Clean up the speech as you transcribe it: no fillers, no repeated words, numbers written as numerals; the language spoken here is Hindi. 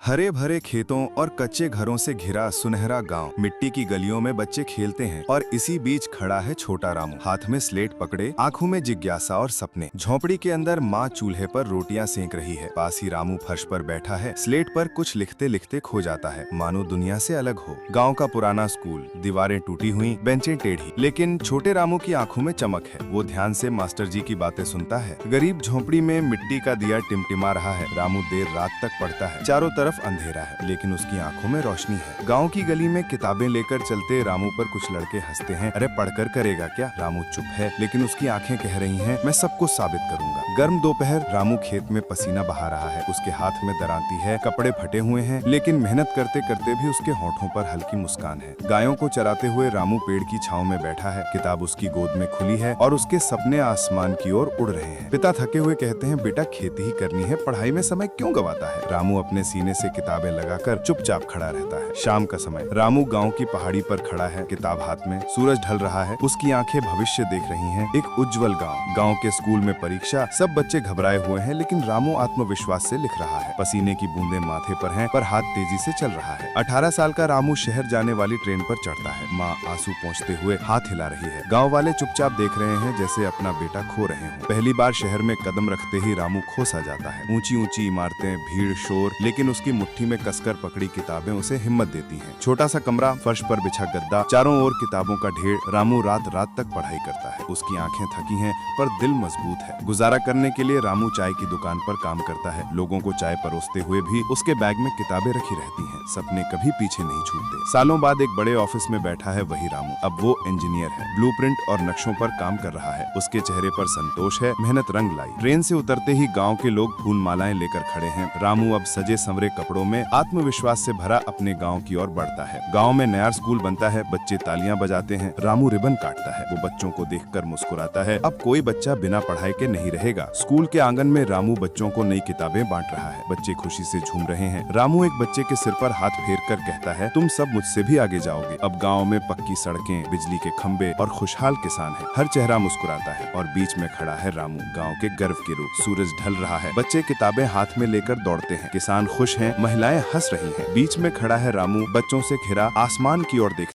हरे भरे खेतों और कच्चे घरों से घिरा सुनहरा गांव। मिट्टी की गलियों में बच्चे खेलते हैं और इसी बीच खड़ा है छोटा रामू, हाथ में स्लेट पकड़े, आंखों में जिज्ञासा और सपने। झोंपड़ी के अंदर माँ चूल्हे पर रोटियां सेंक रही है। पास ही रामू फर्श पर बैठा है, स्लेट पर कुछ लिखते लिखते खो जाता है, मानो दुनिया से अलग हो। गाँव का पुराना स्कूल, दीवारें टूटी हुई, बेंचें टेढ़ी, लेकिन छोटे रामू की आंखों में चमक है। वो ध्यान से मास्टर जी की बातें सुनता है। गरीब झोंपड़ी में मिट्टी का दिया टिमटिमा रहा है। रामू देर रात तक पढ़ता है। चारों तरफ अंधेरा है, लेकिन उसकी आंखों में रोशनी है। गांव की गली में किताबें लेकर चलते रामू पर कुछ लड़के हंसते हैं। अरे पढ़कर करेगा क्या? रामू चुप है, लेकिन उसकी आंखें कह रही हैं, मैं सबको साबित करूंगा। गर्म दोपहर, रामू खेत में पसीना बहा रहा है। उसके हाथ में दरांती है, कपड़े फटे हुए हैं, लेकिन मेहनत करते करते भी उसके होठों पर हल्की मुस्कान है। गायों को चराते हुए रामू पेड़ की छांव में बैठा है। किताब उसकी गोद में खुली है और उसके सपने आसमान की ओर उड़ रहे हैं। पिता थके हुए कहते हैं, बेटा खेती ही करनी है, पढ़ाई में समय क्यों गवाता है? रामू अपने सीने से किताबें लगाकर चुपचाप खड़ा रहता है। शाम का समय, रामू गांव की पहाड़ी पर खड़ा है, किताब हाथ में। सूरज ढल रहा है, उसकी आंखें भविष्य देख रही हैं। एक उज्जवल गांव। गांव के स्कूल में परीक्षा, सब बच्चे घबराए हुए हैं, लेकिन रामू आत्मविश्वास से लिख रहा है। पसीने की बूंदें माथे पर हैं, पर हाथ तेजी से चल रहा है। 18 साल का रामू शहर जाने वाली ट्रेन पर चढ़ता है। माँ आंसू पोंछते हुए हाथ हिला रही है। गाँव वाले चुपचाप देख रहे हैं, जैसे अपना बेटा खो रहे हों। पहली बार शहर में कदम रखते ही रामू खो सा जाता है। ऊंची ऊंची इमारतें, भीड़, शोर, लेकिन उसकी मुट्ठी में कसकर पकड़ी किताबें उसे हिम्मत देती हैं। छोटा सा कमरा, फर्श पर बिछा गद्दा, चारों ओर किताबों का ढेर। रामू रात रात तक पढ़ाई करता है। उसकी आंखें थकी हैं, पर दिल मजबूत है। गुजारा करने के लिए रामू चाय की दुकान पर काम करता है। लोगों को चाय परोसते हुए भी उसके बैग में किताबें रखी रहती हैं। सपने कभी पीछे नहीं छूटते। सालों बाद एक बड़े ऑफिस में बैठा है वही रामू। अब वो इंजीनियर है, ब्लूप्रिंट और नक्शों पर काम कर रहा है। उसके चेहरे पर संतोष है, मेहनत रंग लाई। ट्रेन से उतरते ही गाँव के लोग फूल मालाएं लेकर खड़े हैं। रामू अब सजे संवरे कपड़ों में आत्मविश्वास से भरा अपने गांव की ओर बढ़ता है। गांव में नया स्कूल बनता है, बच्चे तालियां बजाते हैं। रामू रिबन काटता है, वो बच्चों को देखकर मुस्कुराता है। अब कोई बच्चा बिना पढ़ाई के नहीं रहेगा। स्कूल के आंगन में रामू बच्चों को नई किताबें बांट रहा है। बच्चे खुशी से झूम रहे हैं। रामू एक बच्चे के सिर पर हाथ फेर कर कहता है, तुम सब मुझसे भी आगे जाओगे। अब गाँव में पक्की सड़कें, बिजली के खंभे और खुशहाल किसान है। हर चेहरा मुस्कुराता है और बीच में खड़ा है रामू, गाँव के गर्व के रूप। सूरज ढल रहा है, बच्चे किताबें हाथ में लेकर दौड़ते हैं। किसान खुश हैं, महिलाएं हंस रही हैं। बीच में खड़ा है रामू, बच्चों से घिरा, आसमान की ओर देख